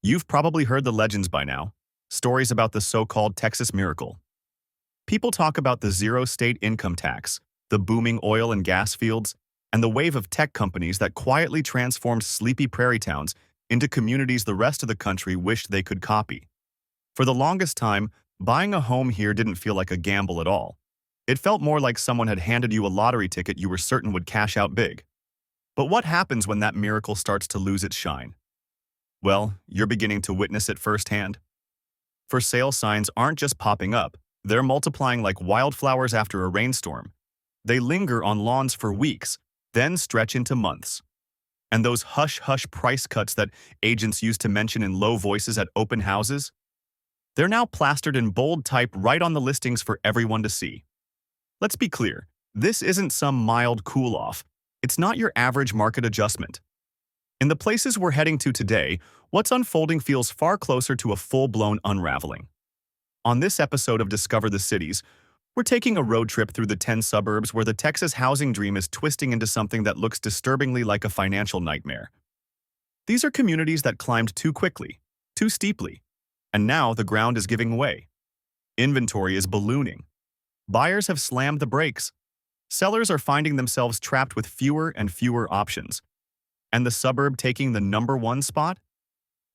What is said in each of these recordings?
You've probably heard the legends by now, stories about the so-called Texas miracle. People talk about the zero-state income tax, the booming oil and gas fields, and the wave of tech companies that quietly transformed sleepy prairie towns into communities the rest of the country wished they could copy. For the longest time, buying a home here didn't feel like a gamble at all. It felt more like someone had handed you a lottery ticket you were certain would cash out big. But what happens when that miracle starts to lose its shine? Well, you're beginning to witness it firsthand. For sale signs aren't just popping up, they're multiplying like wildflowers after a rainstorm. They linger on lawns for weeks, then stretch into months. And those hush-hush price cuts that agents used to mention in low voices at open houses? They're now plastered in bold type right on the listings for everyone to see. Let's be clear, this isn't some mild cool-off. It's not your average market adjustment. In the places we're heading to today, what's unfolding feels far closer to a full-blown unraveling. On this episode of Discover the Cities, we're taking a road trip through the 10 suburbs where the Texas housing dream is twisting into something that looks disturbingly like a financial nightmare. These are communities that climbed too quickly, too steeply, and now the ground is giving way. Inventory is ballooning. Buyers have slammed the brakes. Sellers are finding themselves trapped with fewer and fewer options. And the suburb taking the #1 spot?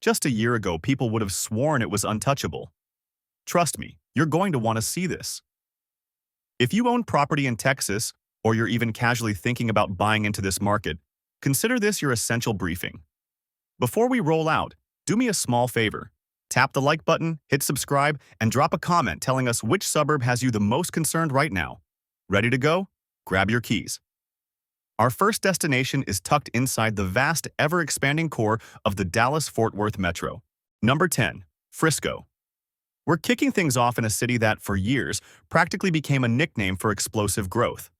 Just a year ago, people would have sworn it was untouchable. Trust me, you're going to want to see this. If you own property in Texas, or you're even casually thinking about buying into this market, consider this your essential briefing. Before we roll out, do me a small favor. Tap the like button, hit subscribe, and drop a comment telling us which suburb has you the most concerned right now. Ready to go? Grab your keys. Our first destination is tucked inside the vast, ever-expanding core of the Dallas-Fort Worth metro. Number 10. Frisco. We're kicking things off in a city that, for years, practically became a nickname for explosive growth.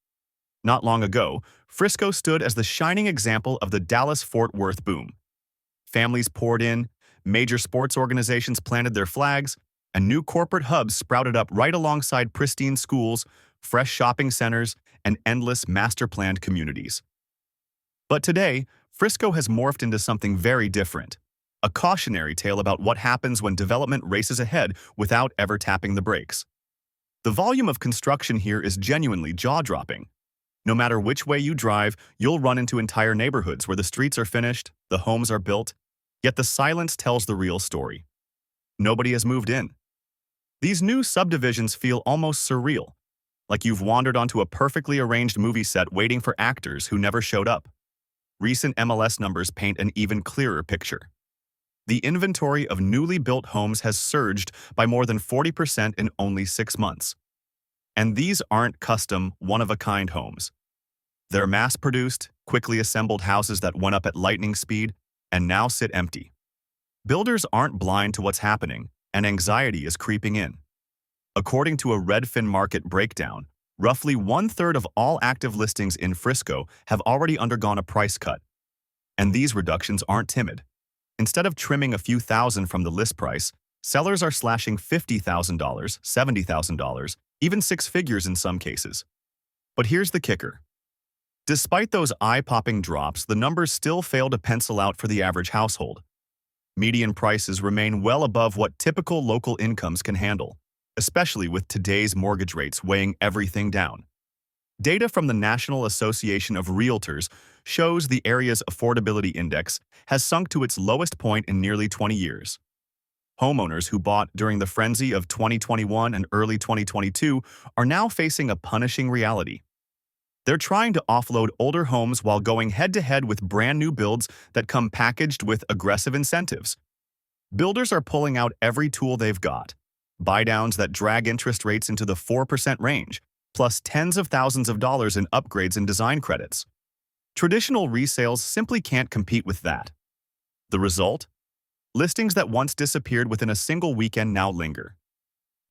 Not long ago, Frisco stood as the shining example of the Dallas-Fort Worth boom. Families poured in, major sports organizations planted their flags, and new corporate hubs sprouted up right alongside pristine schools, fresh shopping centers, and endless master-planned communities. But today, Frisco has morphed into something very different. A cautionary tale about what happens when development races ahead without ever tapping the brakes. The volume of construction here is genuinely jaw-dropping. No matter which way you drive, you'll run into entire neighborhoods where the streets are finished, the homes are built, yet the silence tells the real story. Nobody has moved in. These new subdivisions feel almost surreal, like you've wandered onto a perfectly arranged movie set waiting for actors who never showed up. Recent MLS numbers paint an even clearer picture. The inventory of newly built homes has surged by more than 40% in only 6 months. And these aren't custom, one-of-a-kind homes. They're mass-produced, quickly assembled houses that went up at lightning speed and now sit empty. Builders aren't blind to what's happening, and anxiety is creeping in. According to a Redfin market breakdown, roughly 1/3 of all active listings in Frisco have already undergone a price cut. And these reductions aren't timid. Instead of trimming a few thousand from the list price, sellers are slashing $50,000, $70,000, even 6 figures in some cases. But here's the kicker. Despite those eye-popping drops, the numbers still fail to pencil out for the average household. Median prices remain well above what typical local incomes can handle, especially with today's mortgage rates weighing everything down. Data from the National Association of Realtors shows the area's affordability index has sunk to its lowest point in nearly 20 years. Homeowners who bought during the frenzy of 2021 and early 2022 are now facing a punishing reality. They're trying to offload older homes while going head-to-head with brand-new builds that come packaged with aggressive incentives. Builders are pulling out every tool they've got. Buy-downs that drag interest rates into the 4% range, plus tens of thousands of dollars in upgrades and design credits. Traditional resales simply can't compete with that. The result? Listings that once disappeared within a single weekend now linger.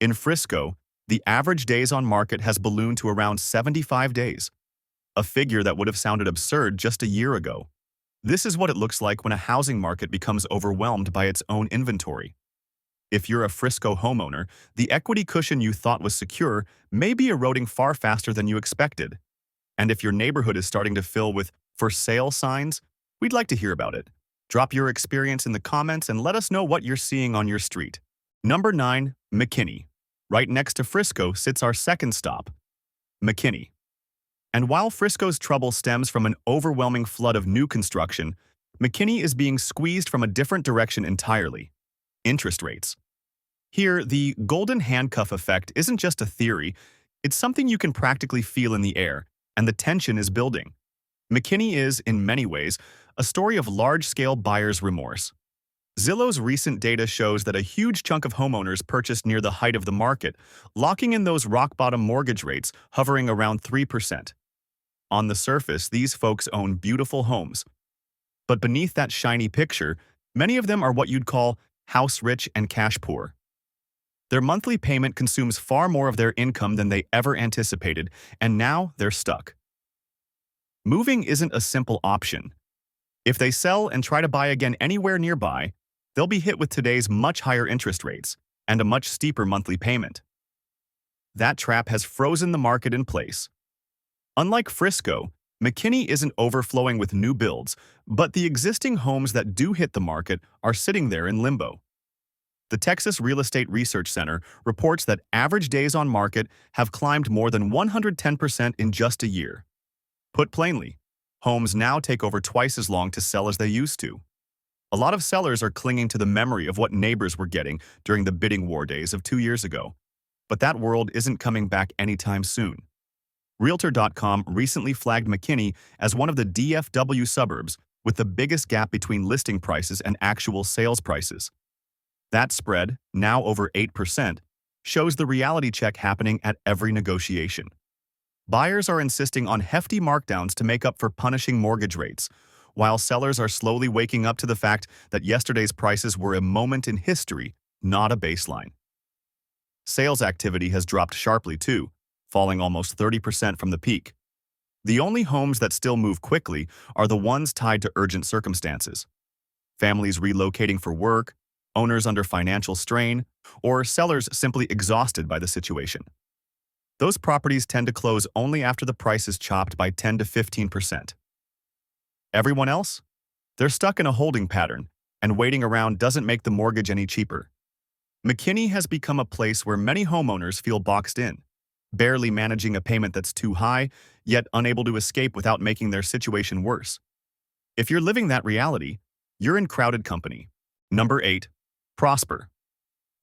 In Frisco, the average days on market has ballooned to around 75 days, a figure that would have sounded absurd just a year ago. This is what it looks like when a housing market becomes overwhelmed by its own inventory. If you're a Frisco homeowner, the equity cushion you thought was secure may be eroding far faster than you expected. And if your neighborhood is starting to fill with "for sale" signs, we'd like to hear about it. Drop your experience in the comments and let us know what you're seeing on your street. Number 9. McKinney. Right next to Frisco sits our second stop, McKinney. And while Frisco's trouble stems from an overwhelming flood of new construction, McKinney is being squeezed from a different direction entirely: interest rates. Here, the golden handcuff effect isn't just a theory, it's something you can practically feel in the air, and the tension is building. McKinney is, in many ways, a story of large-scale buyer's remorse. Zillow's recent data shows that a huge chunk of homeowners purchased near the height of the market, locking in those rock-bottom mortgage rates hovering around 3%. On the surface, these folks own beautiful homes. But beneath that shiny picture, many of them are what you'd call house-rich and cash-poor. Their monthly payment consumes far more of their income than they ever anticipated, and now they're stuck. Moving isn't a simple option. If they sell and try to buy again anywhere nearby, they'll be hit with today's much higher interest rates and a much steeper monthly payment. That trap has frozen the market in place. Unlike Frisco, McKinney isn't overflowing with new builds, but the existing homes that do hit the market are sitting there in limbo. The Texas Real Estate Research Center reports that average days on market have climbed more than 110% in just a year. Put plainly, homes now take over twice as long to sell as they used to. A lot of sellers are clinging to the memory of what neighbors were getting during the bidding war days of 2 years ago. But that world isn't coming back anytime soon. Realtor.com recently flagged McKinney as one of the DFW suburbs with the biggest gap between listing prices and actual sales prices. That spread, now over 8%, shows the reality check happening at every negotiation. Buyers are insisting on hefty markdowns to make up for punishing mortgage rates, while sellers are slowly waking up to the fact that yesterday's prices were a moment in history, not a baseline. Sales activity has dropped sharply too, falling almost 30% from the peak. The only homes that still move quickly are the ones tied to urgent circumstances. Families relocating for work, owners under financial strain, or sellers simply exhausted by the situation. Those properties tend to close only after the price is chopped by 10 to 15%. Everyone else? They're stuck in a holding pattern, and waiting around doesn't make the mortgage any cheaper. McKinney has become a place where many homeowners feel boxed in, barely managing a payment that's too high, yet unable to escape without making their situation worse. If you're living that reality, you're in crowded company. Number 8. Prosper.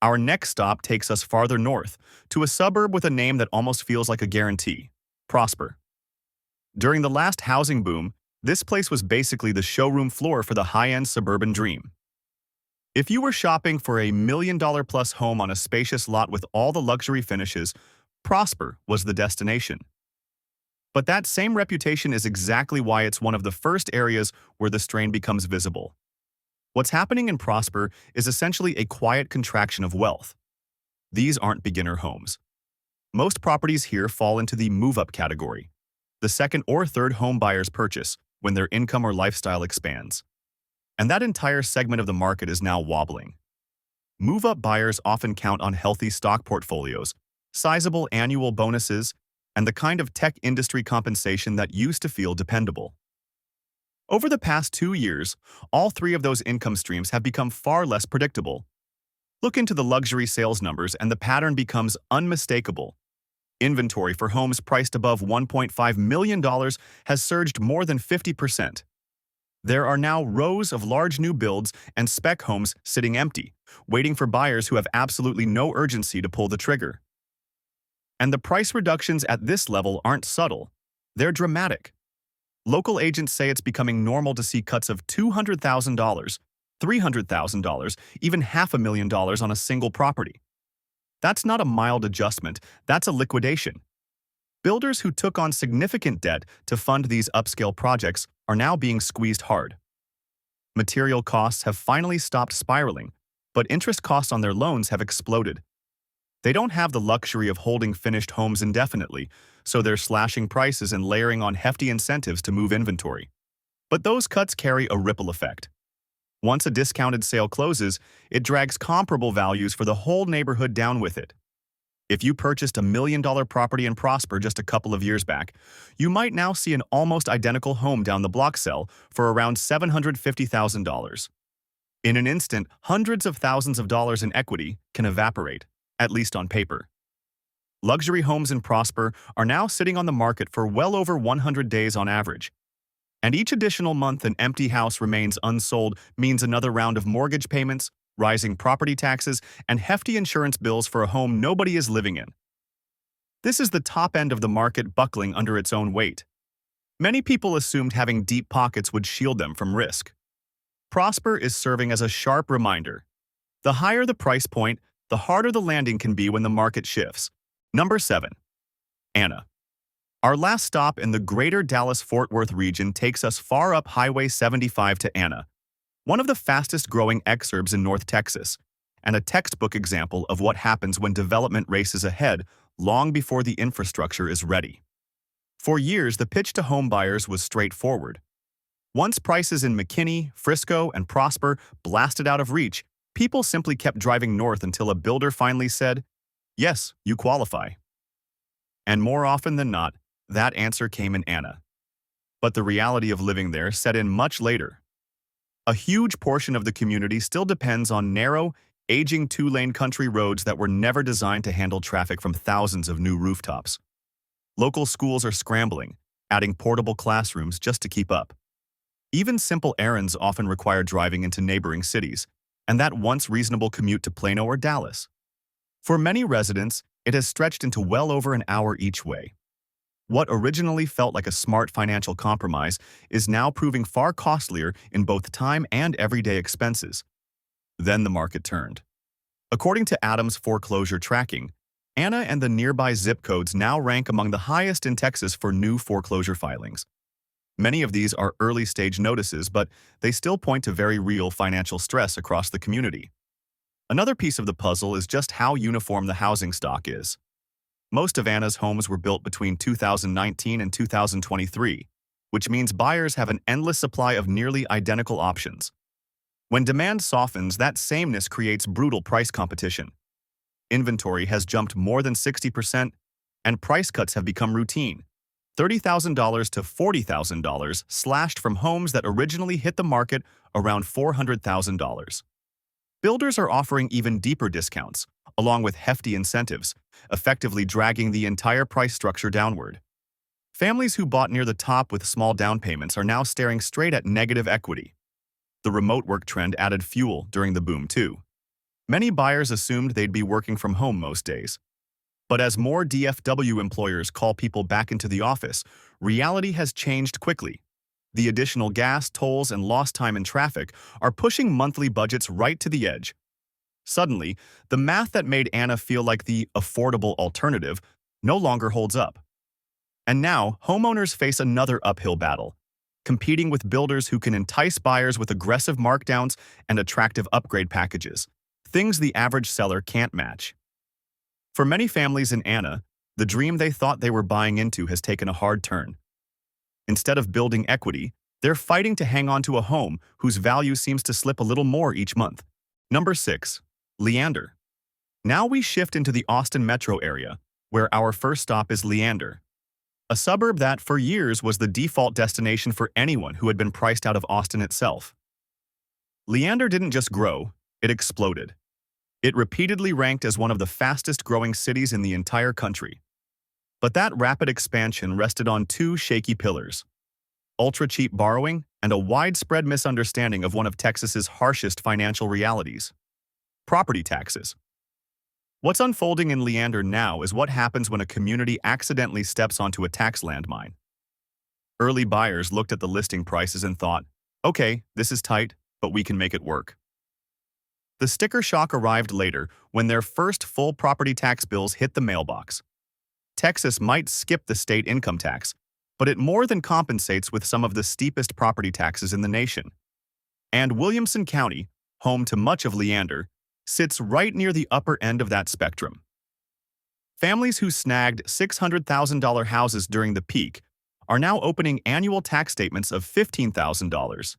Our next stop takes us farther north, to a suburb with a name that almost feels like a guarantee: Prosper. During the last housing boom, this place was basically the showroom floor for the high-end suburban dream. If you were shopping for a $1 million-plus home on a spacious lot with all the luxury finishes, Prosper was the destination. But that same reputation is exactly why it's one of the first areas where the strain becomes visible. What's happening in Prosper is essentially a quiet contraction of wealth. These aren't beginner homes. Most properties here fall into the move-up category, the second or third home buyers purchase when their income or lifestyle expands. And that entire segment of the market is now wobbling. Move-up buyers often count on healthy stock portfolios, sizable annual bonuses, and the kind of tech industry compensation that used to feel dependable. Over the past 2 years, all 3 of those income streams have become far less predictable. Look into the luxury sales numbers and the pattern becomes unmistakable. Inventory for homes priced above $1.5 million has surged more than 50%. There are now rows of large new builds and spec homes sitting empty, waiting for buyers who have absolutely no urgency to pull the trigger. And the price reductions at this level aren't subtle. They're dramatic. Local agents say it's becoming normal to see cuts of $200,000, $300,000, even $500,000 on a single property. That's not a mild adjustment, that's a liquidation. Builders who took on significant debt to fund these upscale projects are now being squeezed hard. Material costs have finally stopped spiraling, but interest costs on their loans have exploded. They don't have the luxury of holding finished homes indefinitely, so they're slashing prices and layering on hefty incentives to move inventory. But those cuts carry a ripple effect. Once a discounted sale closes, it drags comparable values for the whole neighborhood down with it. If you purchased a $1 million property in Prosper just a couple of years back, you might now see an almost identical home down the block sell for around $750,000. In an instant, hundreds of thousands of dollars in equity can evaporate, at least on paper. Luxury homes in Prosper are now sitting on the market for well over 100 days on average. And each additional month an empty house remains unsold means another round of mortgage payments, rising property taxes, and hefty insurance bills for a home nobody is living in. This is the top end of the market buckling under its own weight. Many people assumed having deep pockets would shield them from risk. Prosper is serving as a sharp reminder. The higher the price point, the harder the landing can be when the market shifts. Number 7. Anna. Our last stop in the greater Dallas-Fort Worth region takes us far up Highway 75 to Anna, one of the fastest-growing exurbs in North Texas, and a textbook example of what happens when development races ahead long before the infrastructure is ready. For years, the pitch to home buyers was straightforward. Once prices in McKinney, Frisco, and Prosper blasted out of reach, people simply kept driving north until a builder finally said, "Yes, you qualify." And more often than not, that answer came in Anna. But the reality of living there set in much later. A huge portion of the community still depends on narrow, aging two-lane country roads that were never designed to handle traffic from thousands of new rooftops. Local schools are scrambling, adding portable classrooms just to keep up. Even simple errands often require driving into neighboring cities, and that once reasonable commute to Plano or Dallas. For many residents, it has stretched into well over an hour each way. What originally felt like a smart financial compromise is now proving far costlier in both time and everyday expenses. Then the market turned. According to Adams foreclosure tracking, Anna and the nearby zip codes now rank among the highest in Texas for new foreclosure filings. Many of these are early-stage notices, but they still point to very real financial stress across the community. Another piece of the puzzle is just how uniform the housing stock is. Most of Anna's homes were built between 2019 and 2023, which means buyers have an endless supply of nearly identical options. When demand softens, that sameness creates brutal price competition. Inventory has jumped more than 60%, and price cuts have become routine. $30,000 to $40,000 slashed from homes that originally hit the market around $400,000. Builders are offering even deeper discounts, along with hefty incentives, effectively dragging the entire price structure downward. Families who bought near the top with small down payments are now staring straight at negative equity. The remote work trend added fuel during the boom, too. Many buyers assumed they'd be working from home most days. But as more DFW employers call people back into the office, reality has changed quickly. The additional gas, tolls, and lost time in traffic are pushing monthly budgets right to the edge. Suddenly, the math that made Anna feel like the affordable alternative no longer holds up. And now, homeowners face another uphill battle, competing with builders who can entice buyers with aggressive markdowns and attractive upgrade packages, things the average seller can't match. For many families in Anna, the dream they thought they were buying into has taken a hard turn. Instead of building equity, they're fighting to hang on to a home whose value seems to slip a little more each month. Number 6. Leander. Now we shift into the Austin metro area, where our first stop is Leander, a suburb that for years was the default destination for anyone who had been priced out of Austin itself. Leander didn't just grow, it exploded. It repeatedly ranked as one of the fastest-growing cities in the entire country. But that rapid expansion rested on two shaky pillars: ultra-cheap borrowing and a widespread misunderstanding of one of Texas's harshest financial realities: property taxes. What's unfolding in Leander now is what happens when a community accidentally steps onto a tax landmine. Early buyers looked at the listing prices and thought, "Okay, this is tight, but we can make it work." The sticker shock arrived later when their first full property tax bills hit the mailbox. Texas might skip the state income tax, but it more than compensates with some of the steepest property taxes in the nation. And Williamson County, home to much of Leander, sits right near the upper end of that spectrum. Families who snagged $600,000 houses during the peak are now opening annual tax statements of $15,000,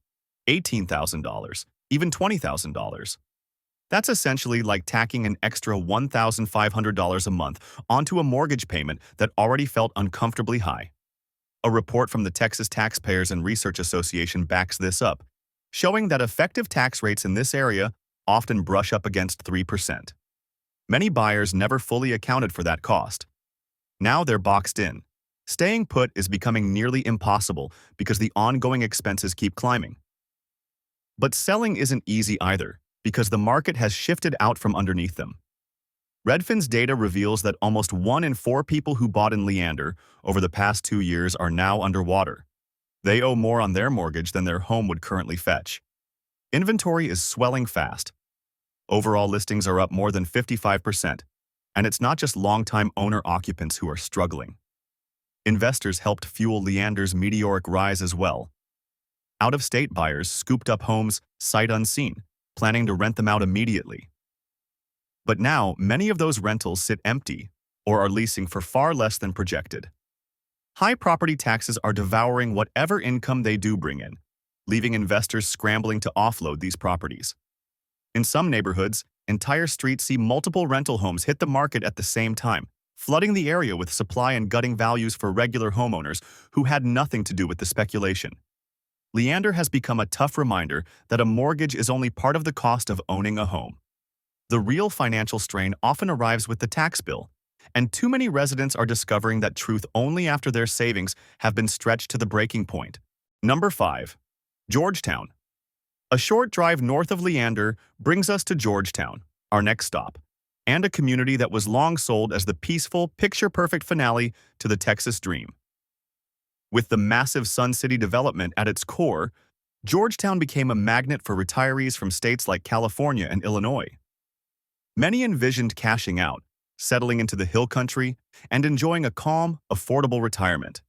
$18,000, even $20,000. That's essentially like tacking an extra $1,500 a month onto a mortgage payment that already felt uncomfortably high. A report from the Texas Taxpayers and Research Association backs this up, showing that effective tax rates in this area often brush up against 3%. Many buyers never fully accounted for that cost. Now they're boxed in. Staying put is becoming nearly impossible because the ongoing expenses keep climbing. But selling isn't easy either, because the market has shifted out from underneath them. Redfin's data reveals that almost 1 in 4 people who bought in Leander over the past 2 years are now underwater. They owe more on their mortgage than their home would currently fetch. Inventory is swelling fast. Overall listings are up more than 55%, and it's not just longtime owner-occupants who are struggling. Investors helped fuel Leander's meteoric rise as well. Out-of-state buyers scooped up homes sight unseen, planning to rent them out immediately. But now, many of those rentals sit empty or are leasing for far less than projected. High property taxes are devouring whatever income they do bring in, leaving investors scrambling to offload these properties. In some neighborhoods, entire streets see multiple rental homes hit the market at the same time, flooding the area with supply and gutting values for regular homeowners who had nothing to do with the speculation. Leander has become a tough reminder that a mortgage is only part of the cost of owning a home. The real financial strain often arrives with the tax bill, and too many residents are discovering that truth only after their savings have been stretched to the breaking point. Number 5. Georgetown. A short drive north of Leander brings us to Georgetown, our next stop, and a community that was long sold as the peaceful, picture-perfect finale to the Texas dream. With the massive Sun City development at its core, Georgetown became a magnet for retirees from states like California and Illinois. Many envisioned cashing out, settling into the hill country, and enjoying a calm, affordable retirement.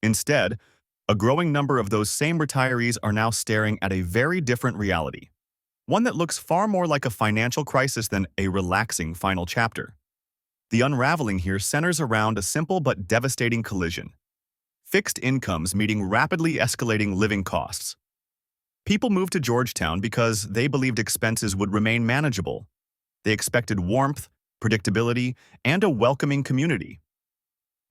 Instead, a growing number of those same retirees are now staring at a very different reality, one that looks far more like a financial crisis than a relaxing final chapter. The unraveling here centers around a simple but devastating collision: fixed incomes meeting rapidly escalating living costs. People moved to Georgetown because they believed expenses would remain manageable. They expected warmth, predictability, and a welcoming community.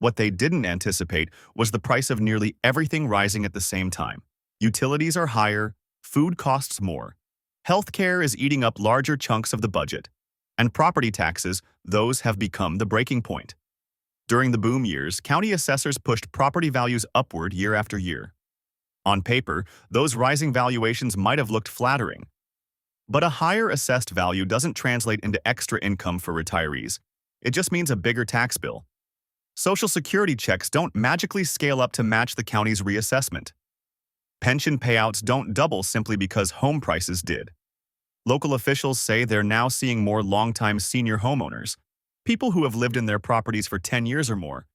What they didn't anticipate was the price of nearly everything rising at the same time. Utilities are higher, food costs more, healthcare is eating up larger chunks of the budget, and property taxes, those have become the breaking point. During the boom years, county assessors pushed property values upward year after year. On paper, those rising valuations might have looked flattering. But a higher assessed value doesn't translate into extra income for retirees. It just means a bigger tax bill. Social Security checks don't magically scale up to match the county's reassessment. Pension payouts don't double simply because home prices did. Local officials say they're now seeing more longtime senior homeowners, people who have lived in their properties for 10 years or more,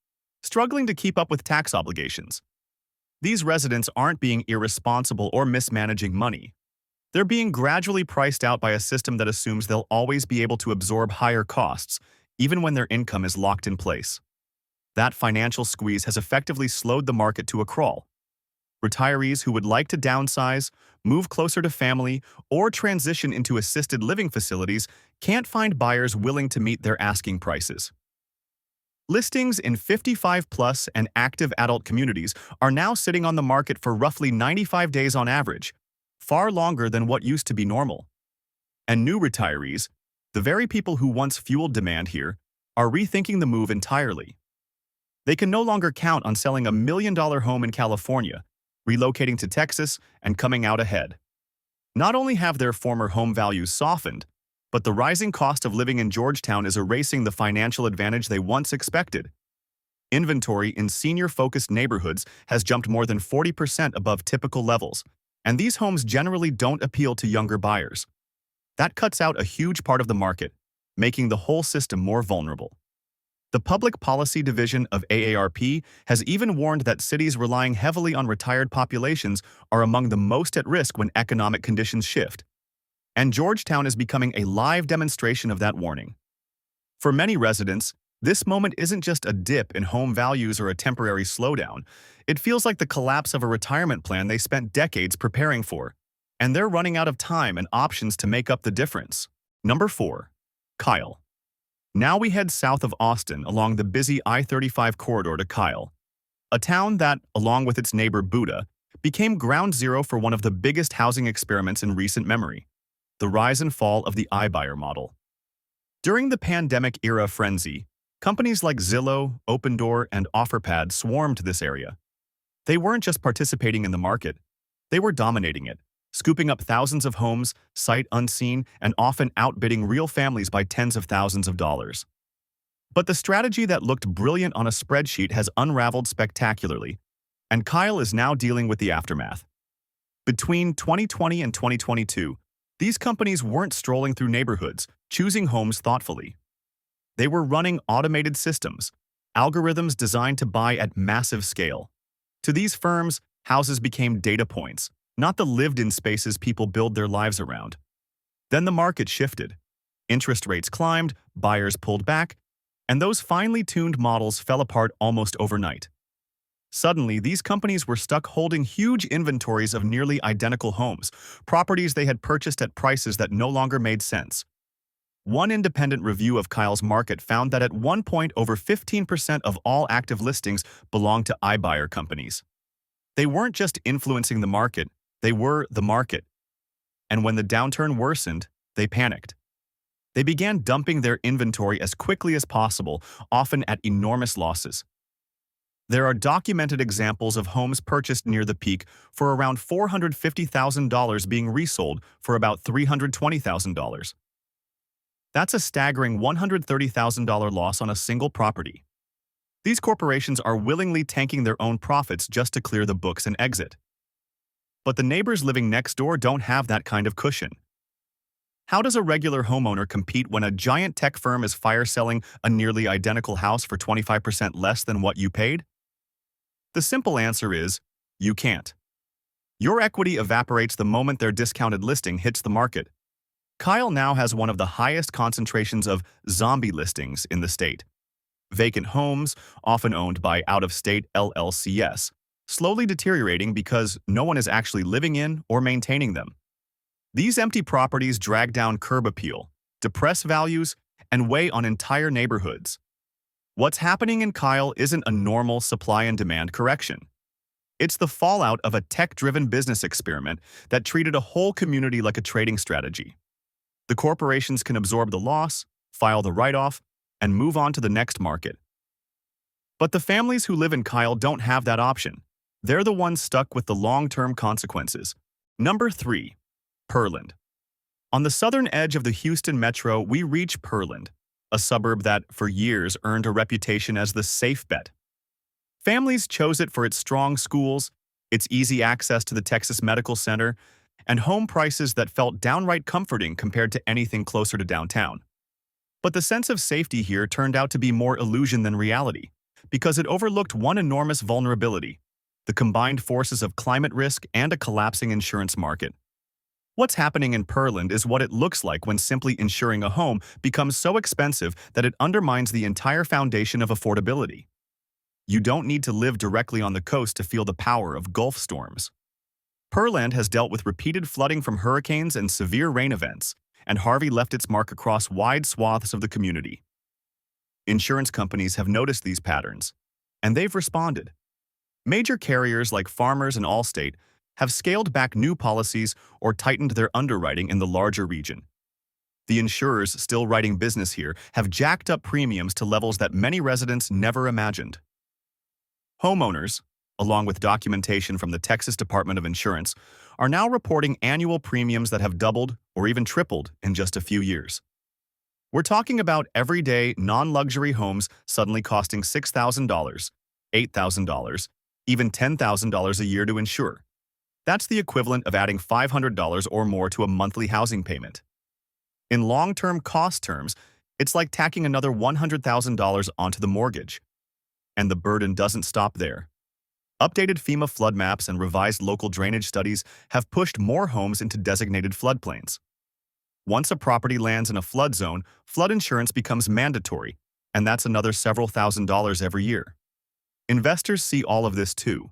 struggling to keep up with tax obligations. These residents aren't being irresponsible or mismanaging money. They're being gradually priced out by a system that assumes they'll always be able to absorb higher costs, even when their income is locked in place. That financial squeeze has effectively slowed the market to a crawl. Retirees who would like to downsize, move closer to family, or transition into assisted living facilities can't find buyers willing to meet their asking prices. Listings in 55-plus and active adult communities are now sitting on the market for roughly 95 days on average, far longer than what used to be normal. And new retirees, the very people who once fueled demand here, are rethinking the move entirely. They can no longer count on selling a $1 million home in California, relocating to Texas, and coming out ahead. Not only have their former home values softened, but the rising cost of living in Georgetown is erasing the financial advantage they once expected. Inventory in senior-focused neighborhoods has jumped more than 40% above typical levels, and these homes generally don't appeal to younger buyers. That cuts out a huge part of the market, making the whole system more vulnerable. The Public Policy Division of AARP has even warned that cities relying heavily on retired populations are among the most at risk when economic conditions shift. And Georgetown is becoming a live demonstration of that warning. For many residents, this moment isn't just a dip in home values or a temporary slowdown. It feels like the collapse of a retirement plan they spent decades preparing for, and they're running out of time and options to make up the difference. Number 4. Kyle. Now we head south of Austin along the busy I-35 corridor to Kyle, a town that, along with its neighbor Buda, became ground zero for one of the biggest housing experiments in recent memory, the rise and fall of the iBuyer model. During the pandemic-era frenzy, companies like Zillow, Opendoor, and OfferPad swarmed this area. They weren't just participating in the market, they were dominating it, scooping up thousands of homes, sight unseen, and often outbidding real families by tens of thousands of dollars. But the strategy that looked brilliant on a spreadsheet has unraveled spectacularly, and Kyle is now dealing with the aftermath. Between 2020 and 2022, these companies weren't strolling through neighborhoods, choosing homes thoughtfully. They were running automated systems, algorithms designed to buy at massive scale. To these firms, houses became data points, not the lived-in spaces people build their lives around. Then the market shifted. Interest rates climbed, buyers pulled back, and those finely tuned models fell apart almost overnight. Suddenly, these companies were stuck holding huge inventories of nearly identical homes, properties they had purchased at prices that no longer made sense. One independent review of Kyle's market found that at one point over 15% of all active listings belonged to iBuyer companies. They weren't just influencing the market, they were the market. And when the downturn worsened, they panicked. They began dumping their inventory as quickly as possible, often at enormous losses. There are documented examples of homes purchased near the peak for around $450,000 being resold for about $320,000. That's a staggering $130,000 loss on a single property. These corporations are willingly tanking their own profits just to clear the books and exit. But the neighbors living next door don't have that kind of cushion. How does a regular homeowner compete when a giant tech firm is fire-selling a nearly identical house for 25% less than what you paid? The simple answer is, you can't. Your equity evaporates the moment their discounted listing hits the market. Kyle now has one of the highest concentrations of zombie listings in the state. Vacant homes, often owned by out-of-state LLCs, slowly deteriorating because no one is actually living in or maintaining them. These empty properties drag down curb appeal, depress values, and weigh on entire neighborhoods. What's happening in Kyle isn't a normal supply and demand correction. It's the fallout of a tech-driven business experiment that treated a whole community like a trading strategy. The corporations can absorb the loss, file the write-off, and move on to the next market. But the families who live in Kyle don't have that option. They're the ones stuck with the long-term consequences. Number 3. Pearland. On the southern edge of the Houston metro, we reach Pearland, a suburb that, for years, earned a reputation as the safe bet. Families chose it for its strong schools, its easy access to the Texas Medical Center, and home prices that felt downright comforting compared to anything closer to downtown. But the sense of safety here turned out to be more illusion than reality, because it overlooked one enormous vulnerability: the combined forces of climate risk and a collapsing insurance market. What's happening in Pearland is what it looks like when simply insuring a home becomes so expensive that it undermines the entire foundation of affordability. You don't need to live directly on the coast to feel the power of Gulf storms. Pearland has dealt with repeated flooding from hurricanes and severe rain events, and Harvey left its mark across wide swaths of the community. Insurance companies have noticed these patterns, and they've responded. Major carriers like Farmers and Allstate have scaled back new policies or tightened their underwriting in the larger region. The insurers still writing business here have jacked up premiums to levels that many residents never imagined. Homeowners, along with documentation from the Texas Department of Insurance, are now reporting annual premiums that have doubled or even tripled in just a few years. We're talking about everyday, non-luxury homes suddenly costing $6,000, $8,000, even $10,000 a year to insure. That's the equivalent of adding $500 or more to a monthly housing payment. In long-term cost terms, it's like tacking another $100,000 onto the mortgage. And the burden doesn't stop there. Updated FEMA flood maps and revised local drainage studies have pushed more homes into designated floodplains. Once a property lands in a flood zone, flood insurance becomes mandatory, and that's another several $1,000s every year. Investors see all of this too.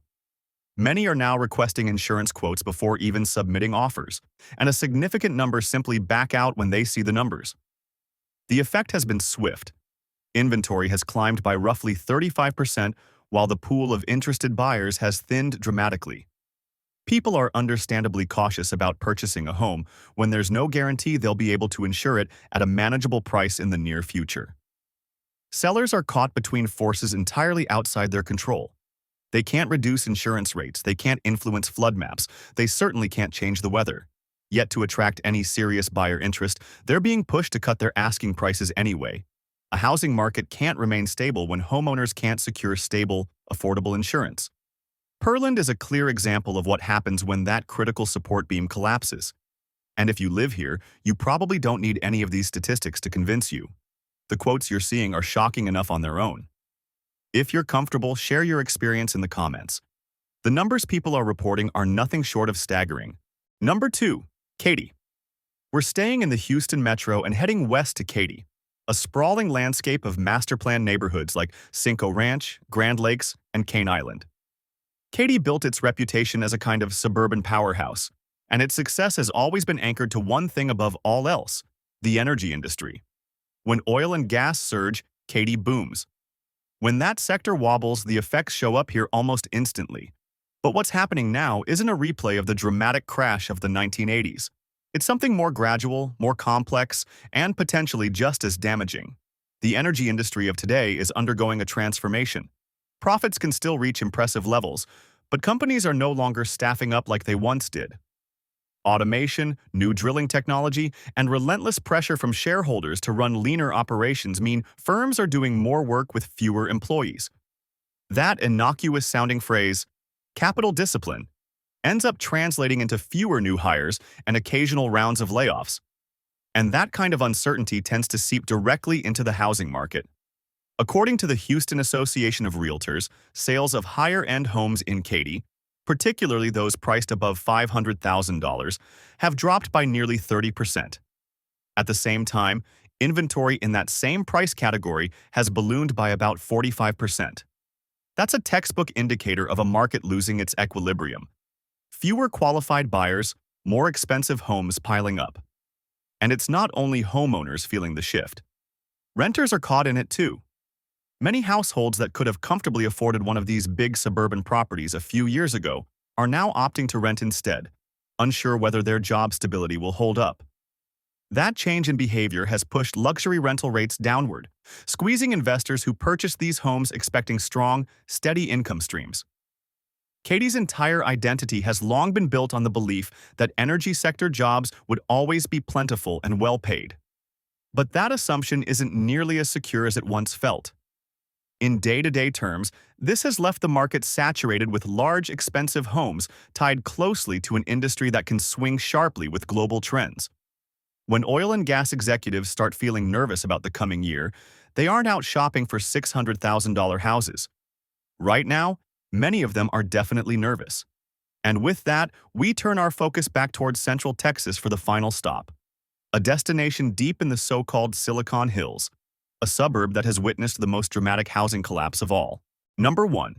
Many are now requesting insurance quotes before even submitting offers, and a significant number simply back out when they see the numbers. The effect has been swift. Inventory has climbed by roughly 35%, while the pool of interested buyers has thinned dramatically. People are understandably cautious about purchasing a home when there's no guarantee they'll be able to insure it at a manageable price in the near future. Sellers are caught between forces entirely outside their control. They can't reduce insurance rates, they can't influence flood maps, they certainly can't change the weather. Yet to attract any serious buyer interest, they're being pushed to cut their asking prices anyway. A housing market can't remain stable when homeowners can't secure stable, affordable insurance. Pearland is a clear example of what happens when that critical support beam collapses. And if you live here, you probably don't need any of these statistics to convince you. The quotes you're seeing are shocking enough on their own. If you're comfortable, share your experience in the comments. The numbers people are reporting are nothing short of staggering. Number 2. Katy. We're staying in the Houston metro and heading west to Katy, a sprawling landscape of master-planned neighborhoods like Cinco Ranch, Grand Lakes, and Cane Island. Katy built its reputation as a kind of suburban powerhouse, and its success has always been anchored to one thing above all else: the energy industry. When oil and gas surge, Katy booms. When that sector wobbles, the effects show up here almost instantly. But what's happening now isn't a replay of the dramatic crash of the 1980s. It's something more gradual, more complex, and potentially just as damaging. The energy industry of today is undergoing a transformation. Profits can still reach impressive levels, but companies are no longer staffing up like they once did. Automation, new drilling technology, and relentless pressure from shareholders to run leaner operations mean firms are doing more work with fewer employees. That innocuous-sounding phrase, capital discipline, ends up translating into fewer new hires and occasional rounds of layoffs. And that kind of uncertainty tends to seep directly into the housing market. According to the Houston Association of Realtors, sales of higher-end homes in Katy, particularly those priced above $500,000, have dropped by nearly 30%. At the same time, inventory in that same price category has ballooned by about 45%. That's a textbook indicator of a market losing its equilibrium. Fewer qualified buyers, more expensive homes piling up. And it's not only homeowners feeling the shift. Renters are caught in it too. Many households that could have comfortably afforded one of these big suburban properties a few years ago are now opting to rent instead, unsure whether their job stability will hold up. That change in behavior has pushed luxury rental rates downward, squeezing investors who purchased these homes expecting strong, steady income streams. Katy's entire identity has long been built on the belief that energy sector jobs would always be plentiful and well-paid. But that assumption isn't nearly as secure as it once felt. In day-to-day terms, this has left the market saturated with large, expensive homes tied closely to an industry that can swing sharply with global trends. When oil and gas executives start feeling nervous about the coming year, they aren't out shopping for $600,000 houses. Right now, many of them are definitely nervous. And with that, we turn our focus back towards Central Texas for the final stop, a destination deep in the so-called Silicon Hills, a suburb that has witnessed the most dramatic housing collapse of all. Number 1.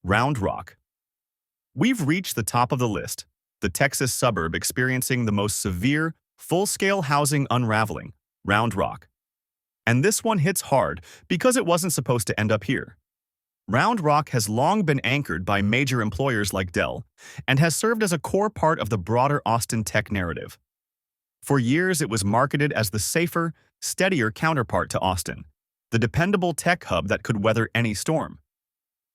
Round Rock. We've reached the top of the list, the Texas suburb experiencing the most severe, full-scale housing unraveling, Round Rock. And this one hits hard because it wasn't supposed to end up here. Round Rock has long been anchored by major employers like Dell and has served as a core part of the broader Austin tech narrative. For years, it was marketed as the safer, steadier counterpart to Austin, the dependable tech hub that could weather any storm.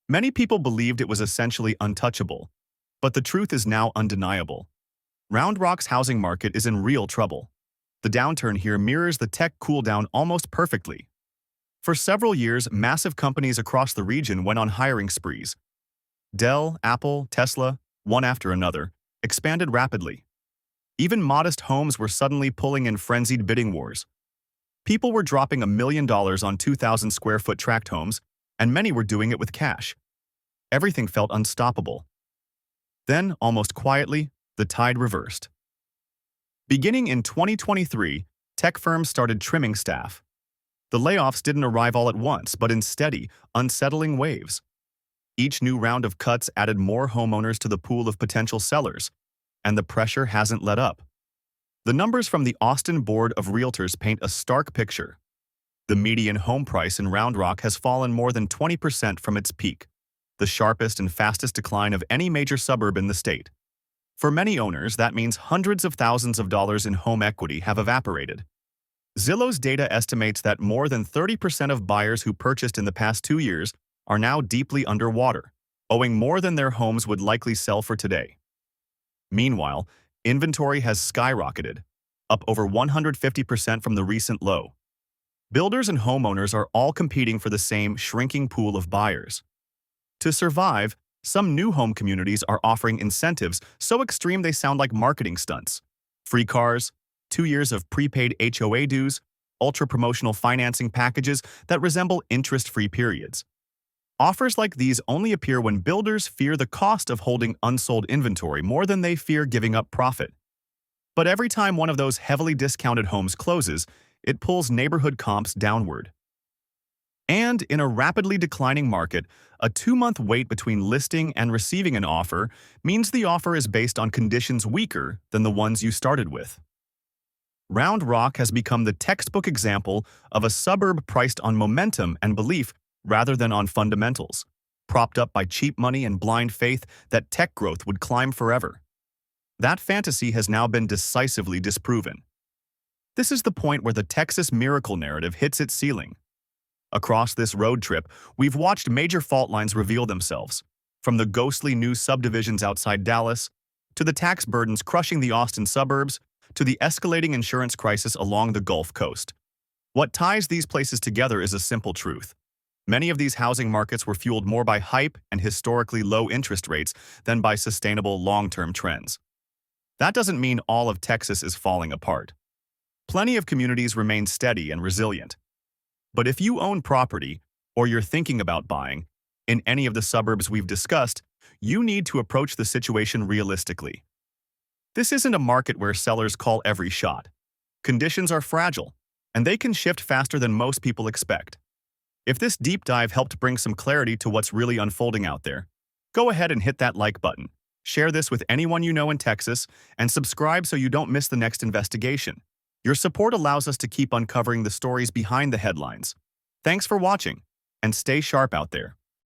Many people believed it was essentially untouchable, but the truth is now undeniable. Round Rock's housing market is in real trouble. The downturn here mirrors the tech cooldown almost perfectly. For several years, massive companies across the region went on hiring sprees. Dell, Apple, Tesla, one after another, expanded rapidly. Even modest homes were suddenly pulling in frenzied bidding wars. People were dropping $1 million on 2,000-square-foot tract homes, and many were doing it with cash. Everything felt unstoppable. Then, almost quietly, the tide reversed. Beginning in 2023, tech firms started trimming staff. The layoffs didn't arrive all at once, but in steady, unsettling waves. Each new round of cuts added more homeowners to the pool of potential sellers, and the pressure hasn't let up. The numbers from the Austin Board of Realtors paint a stark picture. The median home price in Round Rock has fallen more than 20% from its peak, the sharpest and fastest decline of any major suburb in the state. For many owners, that means hundreds of thousands of dollars in home equity have evaporated. Zillow's data estimates that more than 30% of buyers who purchased in the past 2 years are now deeply underwater, owing more than their homes would likely sell for today. Meanwhile, inventory has skyrocketed, up over 150% from the recent low. Builders and homeowners are all competing for the same shrinking pool of buyers. To survive, some new home communities are offering incentives so extreme they sound like marketing stunts. Free cars, 2 years of prepaid HOA dues, ultra-promotional financing packages that resemble interest-free periods. Offers like these only appear when builders fear the cost of holding unsold inventory more than they fear giving up profit. But every time one of those heavily discounted homes closes, it pulls neighborhood comps downward. And in a rapidly declining market, a 2-month wait between listing and receiving an offer means the offer is based on conditions weaker than the ones you started with. Round Rock has become the textbook example of a suburb priced on momentum and belief rather than on fundamentals, propped up by cheap money and blind faith that tech growth would climb forever. That fantasy has now been decisively disproven. This is the point where the Texas miracle narrative hits its ceiling. Across this road trip, we've watched major fault lines reveal themselves, from the ghostly new subdivisions outside Dallas, to the tax burdens crushing the Austin suburbs, to the escalating insurance crisis along the Gulf Coast. What ties these places together is a simple truth. Many of these housing markets were fueled more by hype and historically low interest rates than by sustainable long-term trends. That doesn't mean all of Texas is falling apart. Plenty of communities remain steady and resilient. But if you own property, or you're thinking about buying, in any of the suburbs we've discussed, you need to approach the situation realistically. This isn't a market where sellers call every shot. Conditions are fragile, and they can shift faster than most people expect. If this deep dive helped bring some clarity to what's really unfolding out there, go ahead and hit that like button, share this with anyone you know in Texas, and subscribe so you don't miss the next investigation. Your support allows us to keep uncovering the stories behind the headlines. Thanks for watching, and stay sharp out there.